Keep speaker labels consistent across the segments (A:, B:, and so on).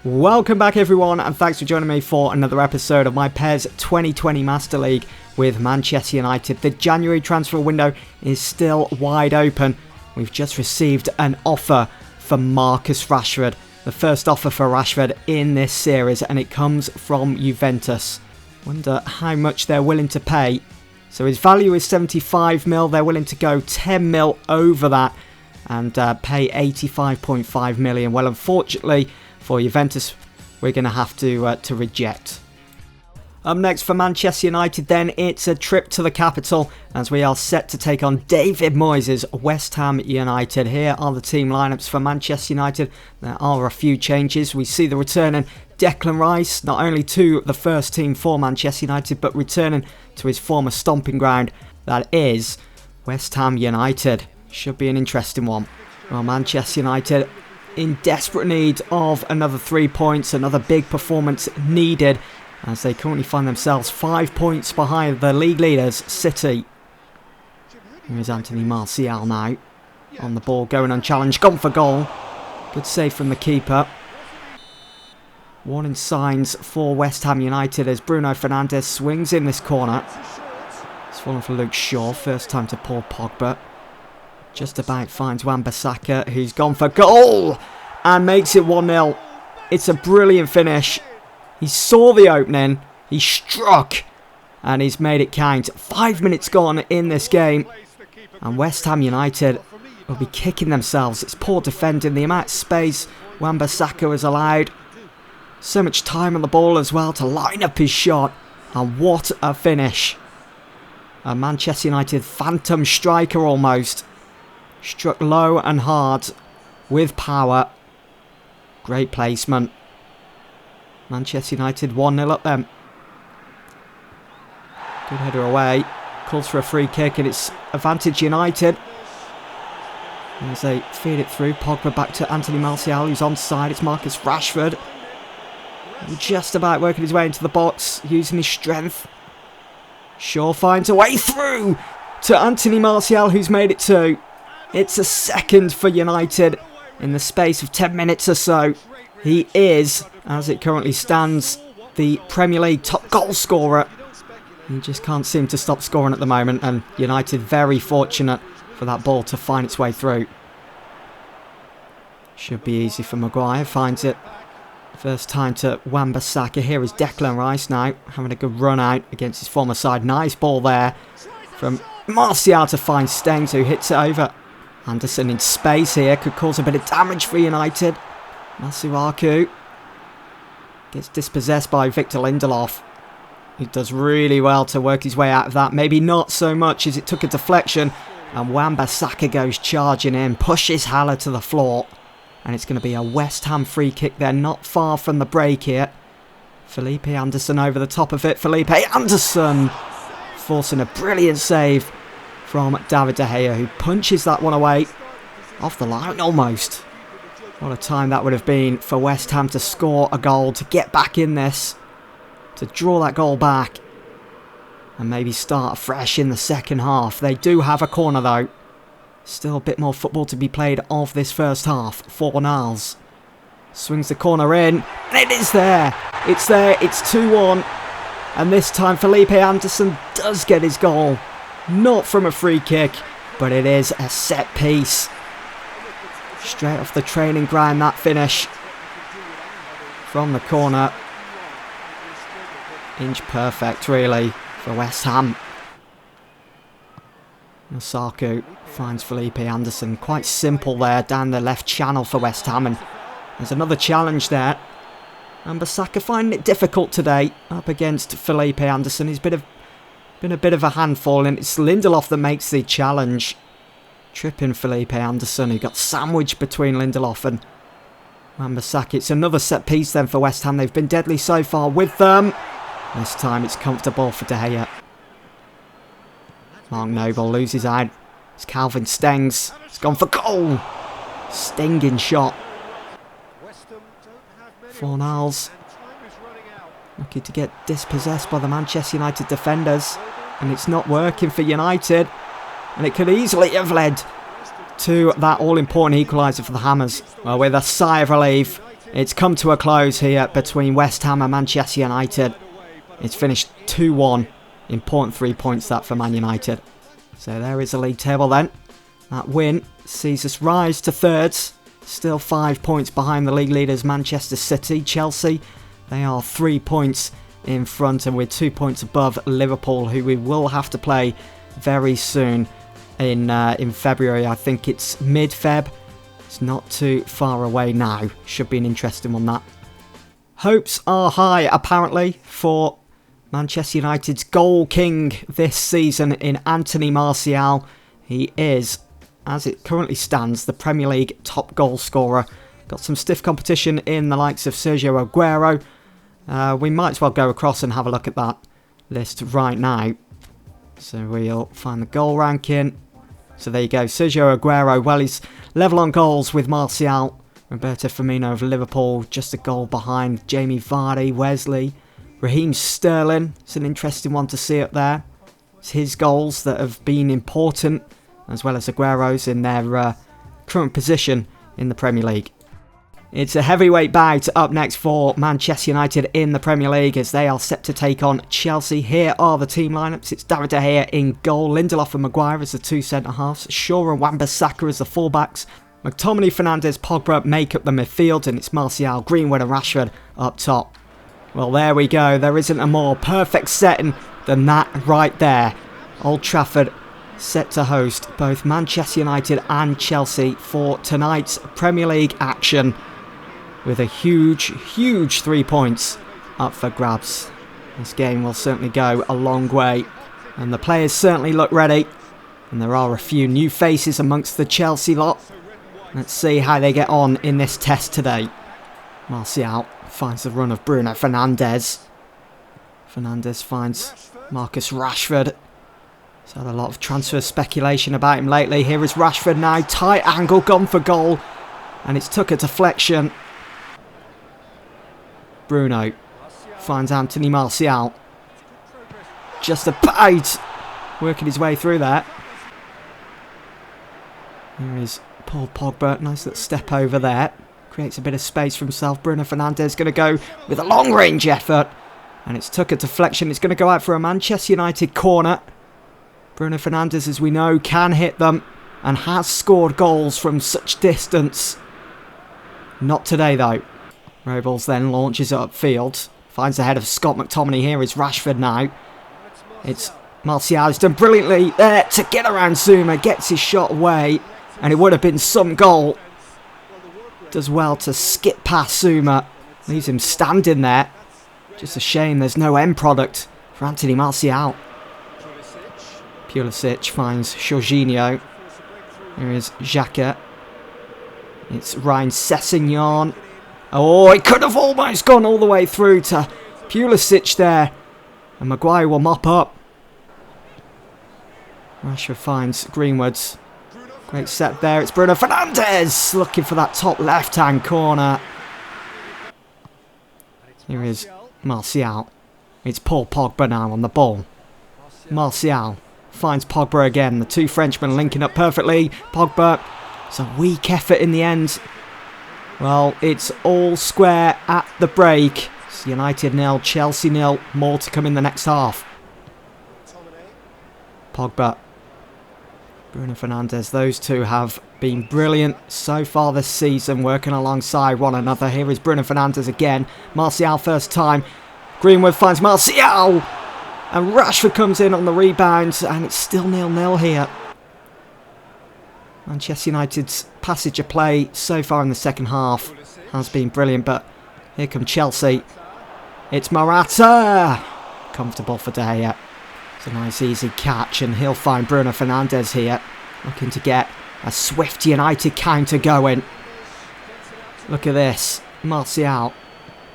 A: Welcome back everyone, and thanks for joining me for another episode of my PES 2020 Master League with Manchester United. The January transfer window is still wide open. We've just received an offer for Marcus Rashford. The first offer for Rashford in this series, and it comes from Juventus. Wonder how much they're willing to pay. So his value is 75 mil. They're willing to go 10 mil over that and pay 85.5 million. Well, unfortunately for Juventus, we're going to have to reject. Up next for Manchester United then, it's a trip to the capital as we are set to take on David Moyes' West Ham United. Here are the team lineups for Manchester United. There are a few changes. We see the returning Declan Rice, not only to the first team for Manchester United, but returning to his former stomping ground, that is West Ham United. Should be an interesting one. Well, Manchester United in desperate need of another 3 points, another big performance needed, as they currently find themselves 5 points behind the league leaders, City. Here's Anthony Martial now, on the ball, going unchallenged, gone for goal. Good save from the keeper. Warning signs for West Ham United as Bruno Fernandes swings in this corner. It's fallen for Luke Shaw, first time to Paul Pogba. Just about finds Wan-Bissaka, who's gone for goal and makes it 1-0. It's a brilliant finish. He saw the opening, he struck, and he's made it count. 5 minutes gone in this game, and West Ham United will be kicking themselves. It's poor defending, the amount of space Wan-Bissaka was allowed. So much time on the ball as well to line up his shot, and what a finish. A Manchester United phantom striker almost. Struck low and hard with power. Great placement. Manchester United 1-0 up then. Good header away. Calls for a free kick and it's advantage United. As they feed it through, Pogba back to Anthony Martial, who's onside. It's Marcus Rashford. Just about working his way into the box, using his strength. Shaw finds a way through to Anthony Martial, who's made it 2. It's a second for United in the space of 10 minutes or so. He is, as it currently stands, the Premier League top goal scorer. He just can't seem to stop scoring at the moment, and United very fortunate for that ball to find its way through. Should be easy for Maguire, finds it. First time to Wan-Bissaka. Here is Declan Rice now, having a good run out against his former side. Nice ball there from Martial to find Stengs, who hits it over. Anderson in space here, could cause a bit of damage for United. Masuaku gets dispossessed by Victor Lindelof. He does really well to work his way out of that. Maybe not so much as it took a deflection. And Wan-Bissaka goes charging in, pushes Haller to the floor. And it's going to be a West Ham free kick there, not far from the break here. Felipe Anderson over the top of it. Felipe Anderson forcing a brilliant save from David De Gea, who punches that one away off the line almost. What a time that would have been for West Ham to score a goal, to get back in this, to draw that goal back, and maybe start afresh in the second half. They do have a corner though. Still a bit more football to be played of this first half for Niles. Swings the corner in, and it is there. It's there, it's 2-1. And this time Felipe Anderson does get his goal. Not from a free kick, but it is a set piece. Straight off the training ground, that finish. From the corner. Inch perfect, really, for West Ham. Masaku finds Felipe Anderson. Quite simple there, down the left channel for West Ham. And there's another challenge there. And Bissaka finding it difficult today, up against Felipe Anderson. He's been a bit of a handful, and it's Lindelof that makes the challenge. Tripping Felipe Anderson, who got sandwiched between Lindelof and Wan-Bissaka. It's another set piece then for West Ham. They've been deadly so far with them. This time it's comfortable for De Gea. Mark Noble loses out. It's Calvin Stengs. It's gone for goal. Stinging shot. Fornals lucky to get dispossessed by the Manchester United defenders, and it's not working for United, and it could easily have led to that all-important equaliser for the Hammers. Well, with a sigh of relief, It's come to a close here between West Ham and Manchester United. It's finished 2-1. Important 3 points that for Man United. So there is the league table then. That win sees us rise to thirds. Still 5 points behind the league leaders Manchester City. Chelsea, they are 3 points in front, and we're 2 points above Liverpool, who we will have to play very soon in February. I think it's mid-Feb. It's not too far away now. Should be an interesting one, that. Hopes are high, apparently, for Manchester United's goal king this season in Anthony Martial. He is, as it currently stands, the Premier League top goal scorer. Got some stiff competition in the likes of Sergio Aguero. We might as well go across and have a look at that list right now. So we'll find the goal ranking. So there you go, Sergio Aguero, well, he's level on goals with Martial. Roberto Firmino of Liverpool, just a goal behind Jamie Vardy, Wesley. Raheem Sterling, it's an interesting one to see up there. It's his goals that have been important, as well as Aguero's in their current position in the Premier League. It's a heavyweight bout up next for Manchester United in the Premier League as they are set to take on Chelsea. Here are the team lineups. It's David De Gea in goal, Lindelof and Maguire as the two centre-halves, Shaw and Wan-Bissaka as the full-backs, McTominay, Fernandes, Pogba make up the midfield, and it's Martial, Greenwood and Rashford up top. Well, there we go. There isn't a more perfect setting than that right there. Old Trafford set to host both Manchester United and Chelsea for tonight's Premier League action, with a huge 3 points up for grabs. This game will certainly go a long way, and the players certainly look ready, and there are a few new faces amongst the Chelsea lot. Let's see how they get on in this test today. Martial finds the run of Bruno Fernandes. Fernandes finds Marcus Rashford. He's had a lot of transfer speculation about him lately. Here is Rashford now, tight angle, gone for goal, and it's took a deflection. Bruno finds Anthony Martial. Just about working his way through that. Here is Paul Pogba. Nice little step over there. Creates a bit of space for himself. Bruno Fernandes going to go with a long range effort. And it's took a deflection. It's going to go out for a Manchester United corner. Bruno Fernandes, as we know, can hit them and has scored goals from such distance. Not today though. Robles then launches it upfield. Finds the head of Scott McTominay. Here is Rashford now. It's Martial. He's done brilliantly there to get around Zuma. Gets his shot away. And it would have been some goal. Does well to skip past Zuma. Leaves him standing there. Just a shame there's no end product for Anthony Martial. Pulisic finds Jorginho. Here is Xhaka. It's Ryan Sessegnon. Oh, it could have almost gone all the way through to Pulisic there. And Maguire will mop up. Rashford finds Greenwood's. Great set there. It's Bruno Fernandes looking for that top left-hand corner. Here is Martial. It's Paul Pogba now on the ball. Martial finds Pogba again. The two Frenchmen linking up perfectly. Pogba, it's a weak effort in the end. Well, it's all square at the break. It's United 0, Chelsea 0. More to come in the next half. Pogba. Bruno Fernandes. Those two have been brilliant so far this season, working alongside one another. Here is Bruno Fernandes again. Martial first time. Greenwood finds Martial. And Rashford comes in on the rebound. And it's still 0-0 here. Manchester United's passage of play so far in the second half has been brilliant, but here come Chelsea. It's Morata! Comfortable for De Gea. It's a nice easy catch, and he'll find Bruno Fernandes here, looking to get a swift United counter going. Look at this. Martial.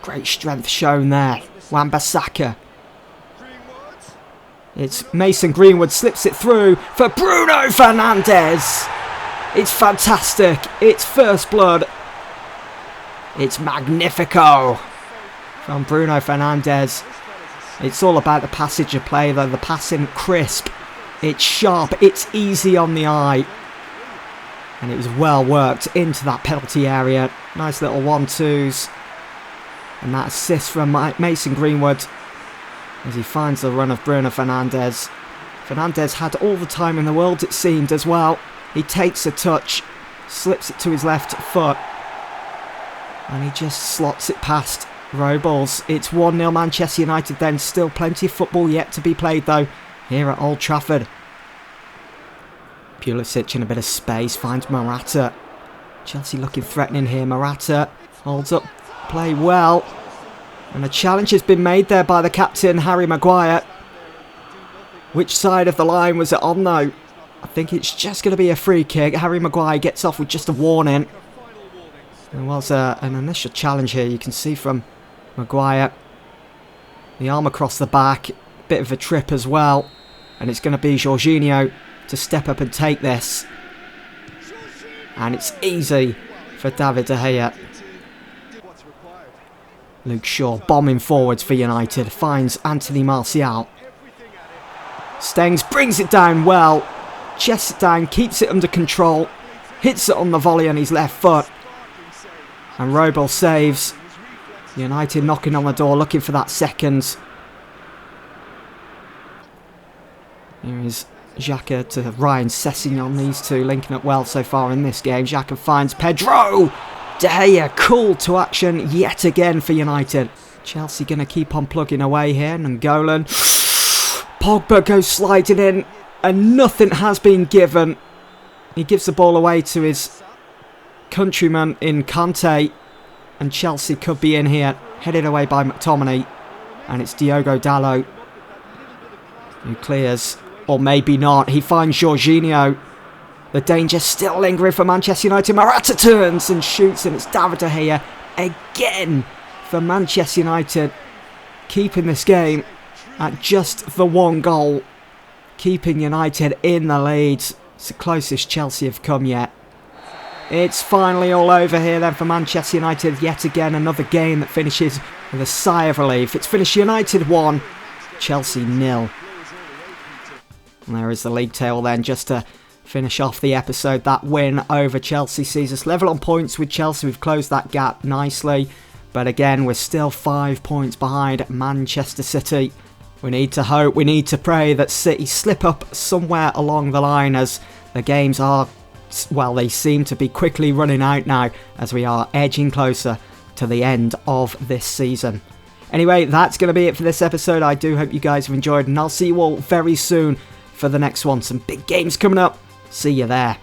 A: Great strength shown there. Wan-Bissaka. It's Mason Greenwood, slips it through for Bruno Fernandes. It's fantastic. It's first blood. It's magnifico from Bruno Fernandes. It's all about the passage of play though. The passing crisp. It's sharp. It's easy on the eye. And it was well worked into that penalty area. Nice little 1-2s. And that assist from Mason Greenwood as he finds the run of Bruno Fernandes. Fernandes had all the time in the world, it seemed, as well. He takes a touch, slips it to his left foot, and he just slots it past Robles. It's 1-0 Manchester United then. Still plenty of football yet to be played, though, here at Old Trafford. Pulisic in a bit of space, finds Morata. Chelsea looking threatening here. Morata holds up play well. And a challenge has been made there by the captain, Harry Maguire. Which side of the line was it on, though? I think it's just going to be a free kick. Harry Maguire gets off with just a warning. There was an initial challenge here. You can see from Maguire. The arm across the back. Bit of a trip as well. And it's going to be Jorginho to step up and take this. And it's easy for David De Gea. Luke Shaw bombing forwards for United. Finds Anthony Martial. Stengs brings it down well. Chests it down, keeps it under control. Hits it on the volley on his left foot. And Robles saves. United knocking on the door, looking for that second. Here is Xhaka to Ryan Sessegnon. These two linking up well so far in this game. Xhaka finds Pedro. De Gea called to action yet again for United. Chelsea going to keep on plugging away here. Nangolan. Pogba goes sliding in. And nothing has been given. He gives the ball away to his countryman in Kante. And Chelsea could be in here. Headed away by McTominay. And it's Diogo Dalot who clears. Or maybe not. He finds Jorginho. The danger still lingering for Manchester United. Morata turns and shoots. And it's David De Gea again for Manchester United. Keeping this game at just the one goal. Keeping United in the lead. It's the closest Chelsea have come yet. It's finally all over here then for Manchester United. Yet again another game that finishes with a sigh of relief. It's finished United 1, Chelsea 0. And there is the league table then, just to finish off the episode. That win over Chelsea sees us level on points with Chelsea. We've closed that gap nicely. But again, we're still 5 points behind Manchester City. We need to hope, we need to pray that City slip up somewhere along the line, as the games are, well, they seem to be quickly running out now as we are edging closer to the end of this season. Anyway, that's going to be it for this episode. I do hope you guys have enjoyed, and I'll see you all very soon for the next one. Some big games coming up. See you there.